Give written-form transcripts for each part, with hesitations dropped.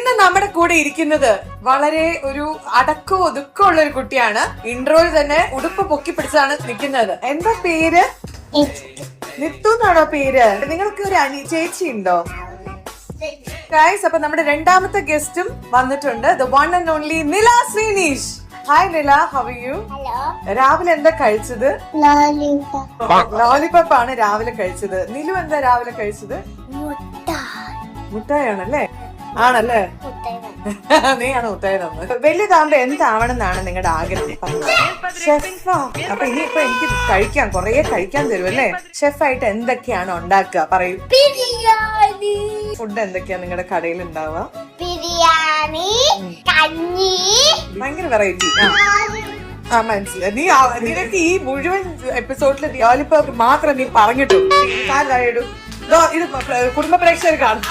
ഇന്ന് നമ്മുടെ കൂടെ ഇരിക്കുന്നത് വളരെ ഒരു അടക്കവും ഒതുക്കവും ഉള്ള ഒരു കുട്ടിയാണ്. ഇൻട്രോയിൽ തന്നെ ഉടുപ്പ് പൊക്കി പിടിച്ചാണ് നിൽക്കുന്നത്. എന്താ പേര്? നിത്തു എന്നാണോ പേര്? നിങ്ങൾക്ക് ഒരു ചേച്ചി ഉണ്ടോ? ഗൈസ്, അപ്പൊ നമ്മുടെ രണ്ടാമത്തെ ഗസ്റ്റും വന്നിട്ടുണ്ട്. ദ വൺ ആൻഡ് ഓൺലി നില ശ്രീനീഷ്. ഹായ് നില, ഹൗ ആർ യു? രാവിലെ എന്താ കഴിച്ചത്? ലോലിപോപ്പ് ആണ് രാവിലെ കഴിച്ചത്. നിലു എന്താ രാവിലെ കഴിച്ചത്? മുട്ടായാണല്ലേ? ആണല്ലേ? നീയാണ് മുട്ടായി തന്നത്. വലുതാകുമ്പോ എന്താവണമെന്നാണ് നിങ്ങളുടെ ആഗ്രഹം? ഷെഫാ? അപ്പൊ ഇനിയിപ്പൊ എനിക്ക് കഴിക്കാൻ കൊറേ കഴിക്കാൻ തരും അല്ലേ? ഷെഫായിട്ട് എന്തൊക്കെയാണ് ഉണ്ടാക്കുക പറയൂ. ഫുഡ് എന്തൊക്കെയാ നിങ്ങളുടെ കടയിൽ ഉണ്ടാവുക? ബിരിയാണി, കഞ്ഞി, ഭയങ്കര വെറൈറ്റി. ആ മനസ്സിലായി. നിനക്ക് ഈ മുഴുവൻ എപ്പിസോഡിൽ ലോലിപോപ്പ് മാത്രം നീ പറഞ്ഞിട്ടു. ഇത് കുടുംബ പ്രേക്ഷകർ കാണും.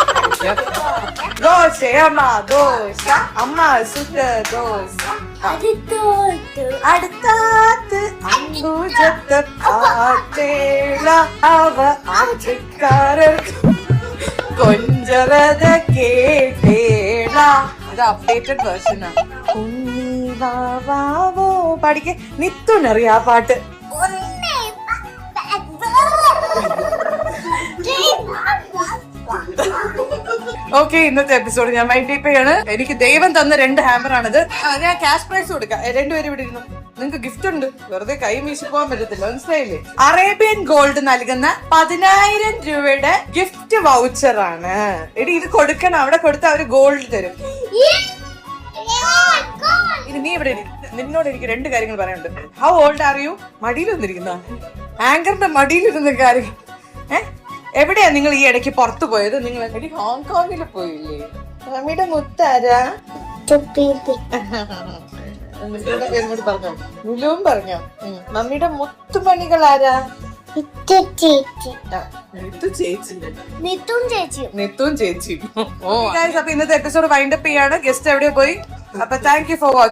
ദോശ അമ്മ, ദോശ അമ്മ, സുഖ ദോശ അടുത്താത്ത് അമ്പൂജത്ത് പാട്ടേള അവ ആറ്റുകാരൻ കൊഞ്ചറത കേട്ടേള. ഇത് അപ്ഡേറ്റഡ് വേർഷനാണ്. കുഞ്ഞിവാവോ പാടിക്കേ. നിത്തുനറിയാ പാട്ട്. ഓക്കെ, ഇന്നത്തെ എപ്പിസോഡ് ഞാൻ വൈൻഡപ്പ് ചെയ്യാണ്. എനിക്ക് ദൈവം തന്ന 2 ഹാമ്പർ ആണിത്. ഞാൻ ക്യാഷ് പ്രൈസ് കൊടുക്കാം. 2 പേര് ഇവിടെ ഇരുന്നു. നിങ്ങൾക്ക് ഗിഫ്റ്റ് ഉണ്ട്. വെറുതെ കൈ വീശി പോകാൻ പറ്റത്തില്ല, മനസ്സിലായില്ലേ? അറേബ്യൻ ഗോൾഡ് നൽകുന്ന 10,000 രൂപയുടെ ഗിഫ്റ്റ് വൗച്ചർ ആണ്. എടി ഇത് കൊടുക്കണം. അവിടെ കൊടുത്ത് അവര് ഗോൾഡ് തരും. ഇത് നീ ഇവിടെ നിന്നോട് എനിക്ക് 2 കാര്യങ്ങൾ പറയാനുണ്ട്. How old are you? മടിയിൽ വന്നിരിക്കുന്ന ആങ്കറിന്റെ മടിയിലിരുന്ന കാര്യം. എവിടെയാ നിങ്ങൾ ഈ ഇടയ്ക്ക് പുറത്തു പോയത്? നിങ്ങൾ എടി ഹോങ്കോങ്ങിൽ പോയില്ലേ? മമ്മിയുടെ മുത്താരാ? പറഞ്ഞോ, മുലുവും പറഞ്ഞോ. മമ്മിയുടെ മുത്തുമണികൾ ആരാ? നിത്തും ചേച്ചി. അപ്പൊ ഇന്നത്തെ എപ്പിസോഡ് വൈൻഡപ്പ് ചെയ്യാണ്. ഗസ്റ്റ് എവിടെ പോയി? അപ്പൊ താങ്ക് യു ഫോർ വാച്ചിങ്.